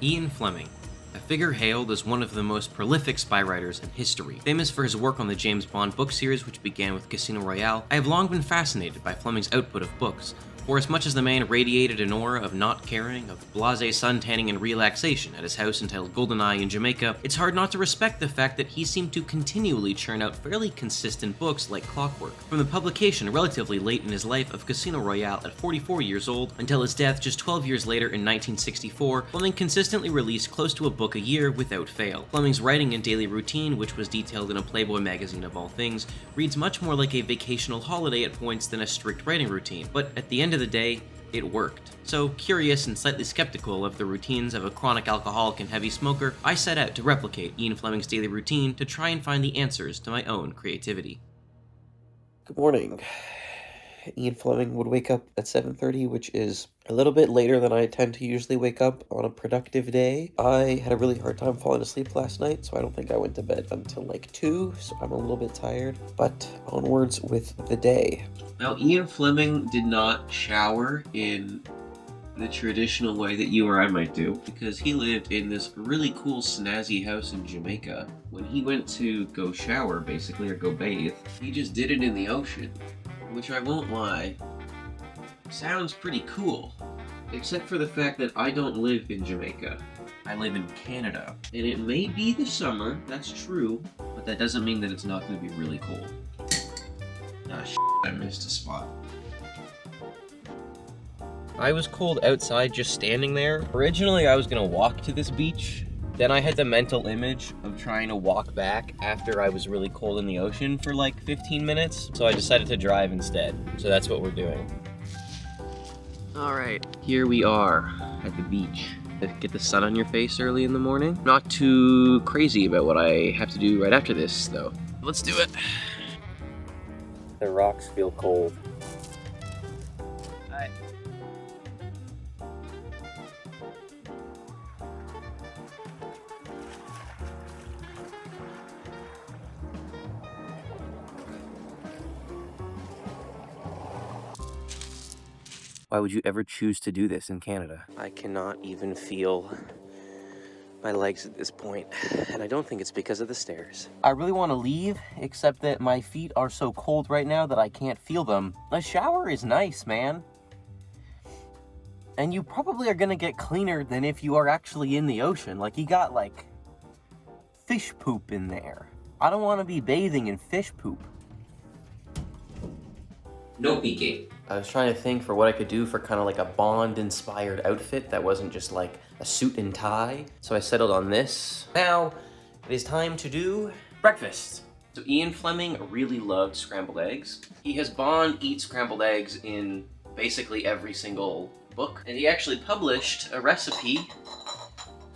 Ian Fleming, a figure hailed as one of the most prolific spy writers in history. Famous for his work on the James Bond book series, which began with Casino Royale, I have long been fascinated by Fleming's output of books, for as much as the man radiated an aura of not caring, of blasé suntanning and relaxation at his house entitled Goldeneye in Jamaica, it's hard not to respect the fact that he seemed to continually churn out fairly consistent books like clockwork. From the publication relatively late in his life of Casino Royale at 44 years old, until his death just 12 years later in 1964, Fleming consistently released close to a book a year without fail. Fleming's writing and daily routine, which was detailed in a Playboy magazine of all things, reads much more like a vacational holiday at points than a strict writing routine, but at the end of the day, it worked. So, curious and slightly skeptical of the routines of a chronic alcoholic and heavy smoker, I set out to replicate Ian Fleming's daily routine to try and find the answers to my own creativity. Good morning. Ian Fleming would wake up at 7:30, which is a little bit later than I tend to usually wake up on a productive day. I had a really hard time falling asleep last night, so I don't think I went to bed until like 2, so I'm a little bit tired, but onwards with the day. Now, Ian Fleming did not shower in the traditional way that you or I might do, because he lived in this really cool snazzy house in Jamaica. When he went to go shower, basically, or go bathe, he just did it in the ocean, which I won't lie, sounds pretty cool. Except for the fact that I don't live in Jamaica. I live in Canada. And it may be the summer, that's true, but that doesn't mean that it's not going to be really cold. Ah, shit, I missed a spot. I was cold outside just standing there. Originally, I was gonna walk to this beach. Then I had the mental image of trying to walk back after I was really cold in the ocean for like 15 minutes. So I decided to drive instead. So that's what we're doing. All right, here we are at the beach. Get the sun on your face early in the morning. Not too crazy about what I have to do right after this though. Let's do it. The rocks feel cold. Hi. Why would you ever choose to do this in Canada? I cannot even feel my legs at this point, and I don't think it's because of the stairs. I really want to leave, except that my feet are so cold right now that I can't feel them. A shower is nice, man. And you probably are gonna get cleaner than if you are actually in the ocean. Like, you got, like, fish poop in there. I don't want to be bathing in fish poop. No peeking. I was trying to think for what I could do for kind of like a Bond-inspired outfit that wasn't just like a suit and tie. So I settled on this. Now, it is time to do breakfast. So Ian Fleming really loved scrambled eggs. He has Bond eat scrambled eggs in basically every single book. And he actually published a recipe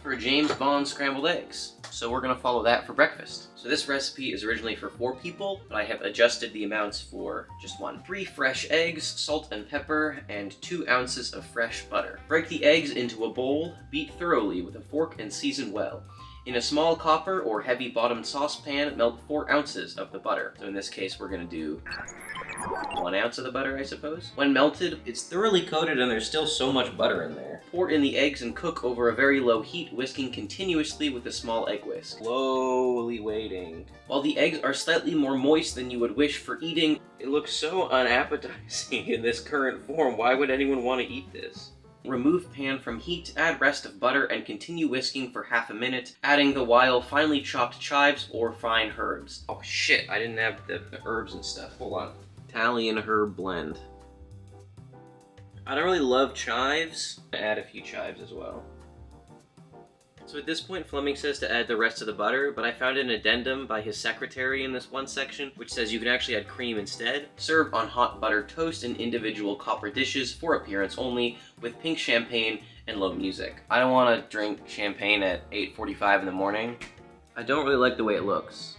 for James Bond scrambled eggs. So we're gonna follow that for breakfast. So this recipe is originally for 4 people, but I have adjusted the amounts for just 1. 3 fresh eggs, salt and pepper, and 2 ounces of fresh butter. Break the eggs into a bowl, beat thoroughly with a fork and season well. In a small copper or heavy bottomed saucepan, melt 4 ounces of the butter. So in this case, we're gonna do 1 ounce of the butter, I suppose. When melted, it's thoroughly coated and there's still so much butter in there. Pour in the eggs and cook over a very low heat, whisking continuously with a small egg whisk. Slowly waiting. While the eggs are slightly more moist than you would wish for eating, it looks so unappetizing in this current form. Why would anyone want to eat this? Remove pan from heat, add rest of butter, and continue whisking for half a minute, adding the while finely chopped chives or fine herbs. Oh shit, I didn't have the herbs and stuff. Hold on. Italian herb blend. I don't really love chives. I add a few chives as well. So at this point, Fleming says to add the rest of the butter, but I found an addendum by his secretary in this one section, which says you can actually add cream instead. Serve on hot buttered toast in individual copper dishes for appearance only, with pink champagne and low music. I don't want to drink champagne at 8:45 in the morning. I don't really like the way it looks.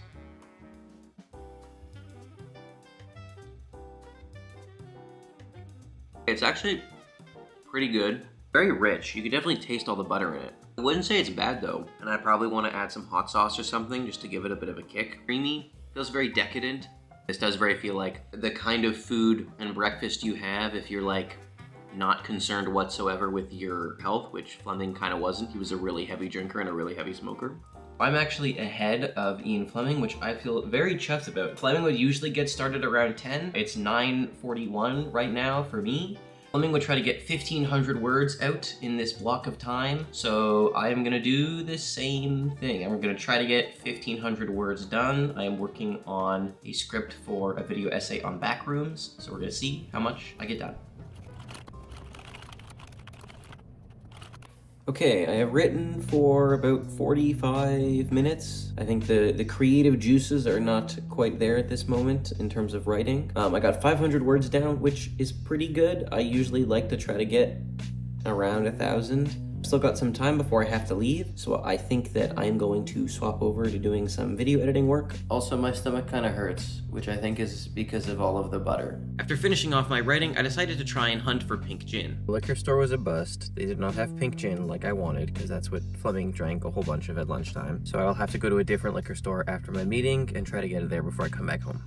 It's actually pretty good. Very rich. You could definitely taste all the butter in it. I wouldn't say it's bad though, and I probably want to add some hot sauce or something just to give it a bit of a kick. Creamy, feels very decadent. This does very feel like the kind of food and breakfast you have if you're like not concerned whatsoever with your health, which Fleming kind of wasn't. He was a really heavy drinker and a really heavy smoker. I'm actually ahead of Ian Fleming, which I feel very chuffed about. Fleming would usually get started around 10. It's 9:41 right now for me. Fleming would try to get 1,500 words out in this block of time, so I'm gonna do the same thing. I'm gonna try to get 1,500 words done. I am working on a script for a video essay on backrooms, so we're gonna see how much I get done. Okay, I have written for about 45 minutes. I think the creative juices are not quite there at this moment in terms of writing. I got 500 words down, which is pretty good. I usually like to try to get around 1,000. Still got some time before I have to leave, so I think that I'm going to swap over to doing some video editing work. Also, my stomach kind of hurts, which I think is because of all of the butter. After finishing off my writing, I decided to try and hunt for pink gin. The liquor store was a bust. They did not have pink gin like I wanted, because that's what Fleming drank a whole bunch of at lunchtime. So I'll have to go to a different liquor store after my meeting and try to get it there before I come back home.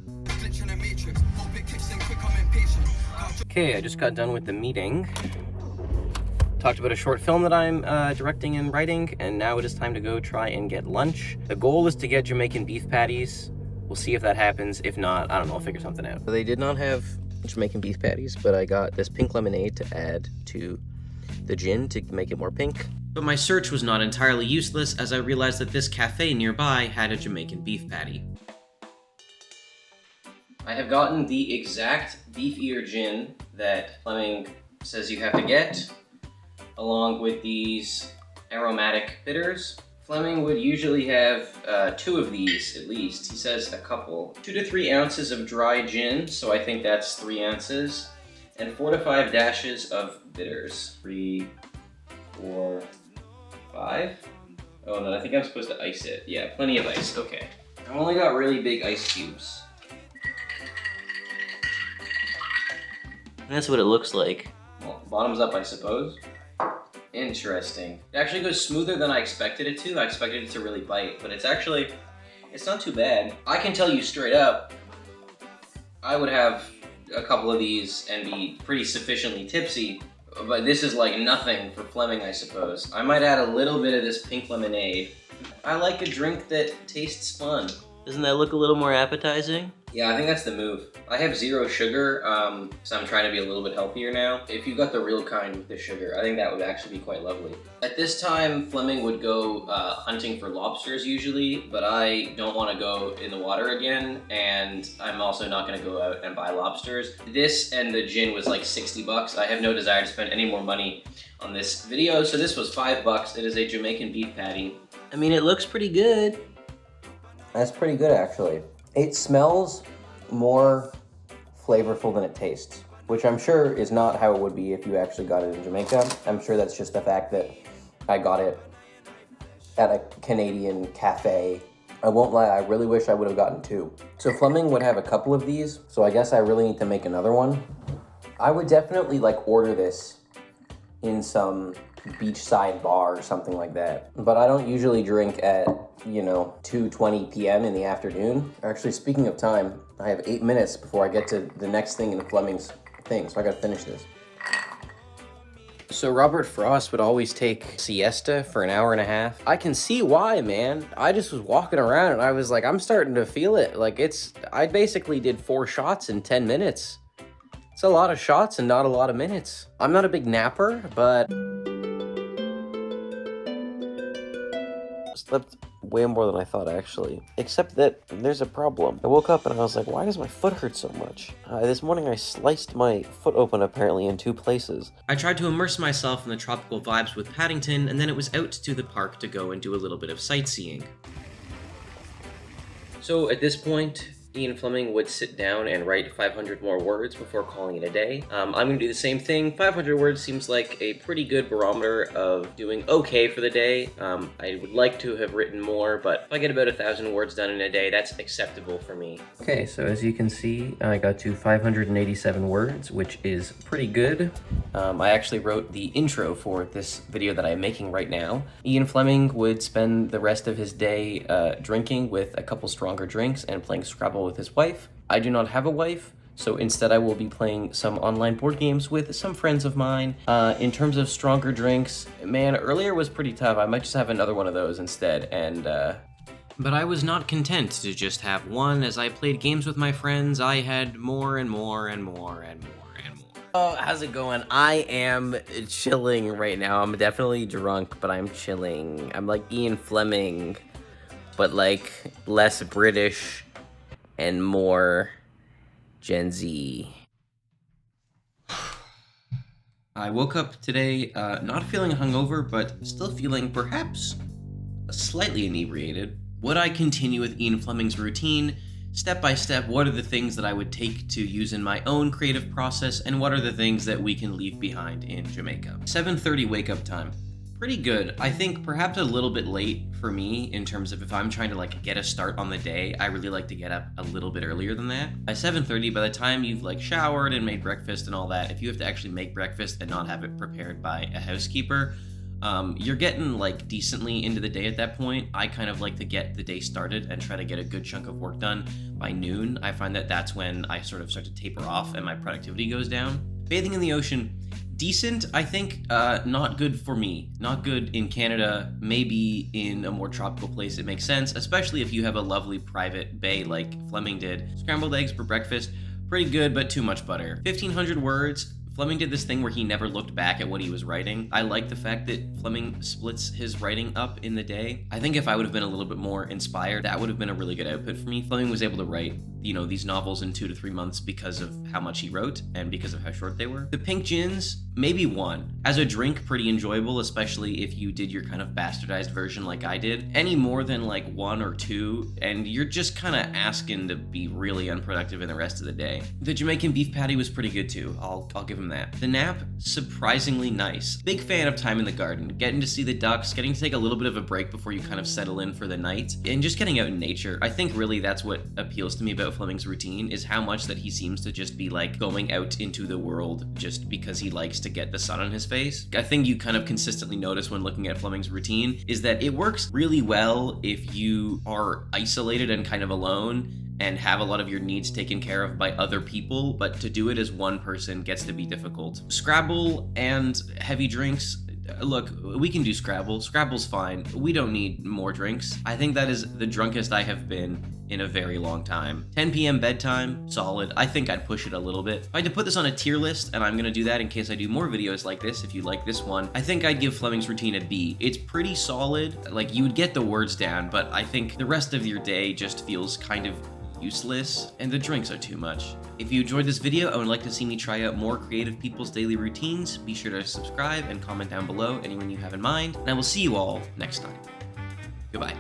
Okay, I just got done with the meeting. Talked about a short film that I'm directing and writing, and now it is time to go try and get lunch. The goal is to get Jamaican beef patties. We'll see if that happens. If not, I don't know, I'll figure something out. So they did not have Jamaican beef patties, but I got this pink lemonade to add to the gin to make it more pink. But my search was not entirely useless, as I realized that this cafe nearby had a Jamaican beef patty. I have gotten the exact beef ear gin that Fleming says you have to get, along with these aromatic bitters. Fleming would usually have 2 of these at least. He says a couple. 2 to 3 ounces of dry gin, so I think that's 3 ounces, and 4 to 5 dashes of bitters. 3, 4, 5. Oh no, I think I'm supposed to ice it. Yeah, plenty of ice, okay. I've only got really big ice cubes. And that's what it looks like. Well, bottoms up, I suppose. Interesting. It actually goes smoother than I expected it to. I expected it to really bite, but it's not too bad. I can tell you straight up, I would have a couple of these and be pretty sufficiently tipsy, but this is like nothing for Fleming, I suppose. I might add a little bit of this pink lemonade. I like a drink that tastes fun. Doesn't that look a little more appetizing? Yeah, I think that's the move. I have 0 sugar, so I'm trying to be a little bit healthier now. If you got the real kind with the sugar, I think that would actually be quite lovely. At this time, Fleming would go hunting for lobsters usually, but I don't want to go in the water again, and I'm also not going to go out and buy lobsters. This and the gin was like 60 bucks. I have no desire to spend any more money on this video, so this was 5 bucks. It is a Jamaican beef patty. I mean, it looks pretty good. That's pretty good, actually. It smells more flavorful than it tastes, which I'm sure is not how it would be if you actually got it in Jamaica. I'm sure that's just the fact that I got it at a Canadian cafe. I won't lie, I really wish I would have gotten 2. So Fleming would have a couple of these, so I guess I really need to make another one. I would definitely like order this in some beachside bar or something like that. But I don't usually drink at, 2:20 p.m. in the afternoon. Actually, speaking of time, I have 8 minutes before I get to the next thing in Fleming's thing, so I gotta finish this. So Robert Frost would always take Siesta for an hour and a half. I can see why, man. I just was walking around and I was like, I'm starting to feel it. Like I basically did 4 shots in 10 minutes. It's a lot of shots and not a lot of minutes. I'm not a big napper, but slept way more than I thought, actually. Except that there's a problem. I woke up and I was like, why does my foot hurt so much? This morning I sliced my foot open apparently in 2 places. I tried to immerse myself in the tropical vibes with Paddington, and then it was out to the park to go and do a little bit of sightseeing. So at this point, Ian Fleming would sit down and write 500 more words before calling it a day. I'm going to do the same thing. 500 words seems like a pretty good barometer of doing okay for the day. I would like to have written more, but if I get about 1,000 words done in a day, that's acceptable for me. Okay, so as you can see, I got to 587 words, which is pretty good. I actually wrote the intro for this video that I'm making right now. Ian Fleming would spend the rest of his day drinking with a couple stronger drinks and playing Scrabble with his wife. I do not have a wife, So instead I will be playing some online board games with some friends of mine. In terms of stronger drinks, man, earlier was pretty tough. I might just have another one of those instead, and but I was not content to just have one. As I played games with my friends, I had more and more and more and more and more. Oh, how's it going? I am chilling right now. I'm definitely drunk, but I'm chilling. I'm like Ian Fleming, but like less British and more Gen Z. I woke up today not feeling hungover, but still feeling perhaps slightly inebriated. Would I continue with Ian Fleming's routine? Step by step, what are the things that I would take to use in my own creative process, and what are the things that we can leave behind in Jamaica? 7:30 wake up time. Pretty good. I think perhaps a little bit late for me in terms of if I'm trying to like get a start on the day, I really like to get up a little bit earlier than that. By 7:30, by the time you've like showered and made breakfast and all that, if you have to actually make breakfast and not have it prepared by a housekeeper, you're getting like decently into the day at that point. I kind of like to get the day started and try to get a good chunk of work done by noon. I find that that's when I sort of start to taper off and my productivity goes down. Bathing in the ocean, decent, I think. Not good for me. Not good in Canada. Maybe in a more tropical place it makes sense, especially if you have a lovely private bay like Fleming did. Scrambled eggs for breakfast, pretty good, but too much butter. 1,500 words. Fleming did this thing where he never looked back at what he was writing. I like the fact that Fleming splits his writing up in the day. I think if I would have been a little bit more inspired, that would have been a really good output for me. Fleming was able to write, these novels in 2 to 3 months because of how much he wrote and because of how short they were. The pink gins, maybe 1. As a drink, pretty enjoyable, especially if you did your kind of bastardized version like I did. Any more than like 1 or 2, and you're just kind of asking to be really unproductive in the rest of the day. The Jamaican beef patty was pretty good too. I'll give him that. The nap, surprisingly nice. Big fan of time in the garden. Getting to see the ducks, getting to take a little bit of a break before you kind of settle in for the night, and just getting out in nature. I think really that's what appeals to me about Fleming's routine, is how much that he seems to just be like going out into the world just because he likes to get the sun on his face. A thing you kind of consistently notice when looking at Fleming's routine is that it works really well if you are isolated and kind of alone and have a lot of your needs taken care of by other people, but to do it as one person gets to be difficult. Scrabble and heavy drinks, look, we can do Scrabble. Scrabble's fine. We don't need more drinks. I think that is the drunkest I have been in a very long time. 10 p.m. bedtime, solid. I think I'd push it a little bit. If I had to put this on a tier list, and I'm gonna do that in case I do more videos like this, if you like this one, I think I'd give Fleming's routine a B. It's pretty solid. Like, you would get the words down, but I think the rest of your day just feels kind of useless, and the drinks are too much. If you enjoyed this video and would like to see me try out more creative people's daily routines, be sure to subscribe and comment down below anyone you have in mind, and I will see you all next time. Goodbye.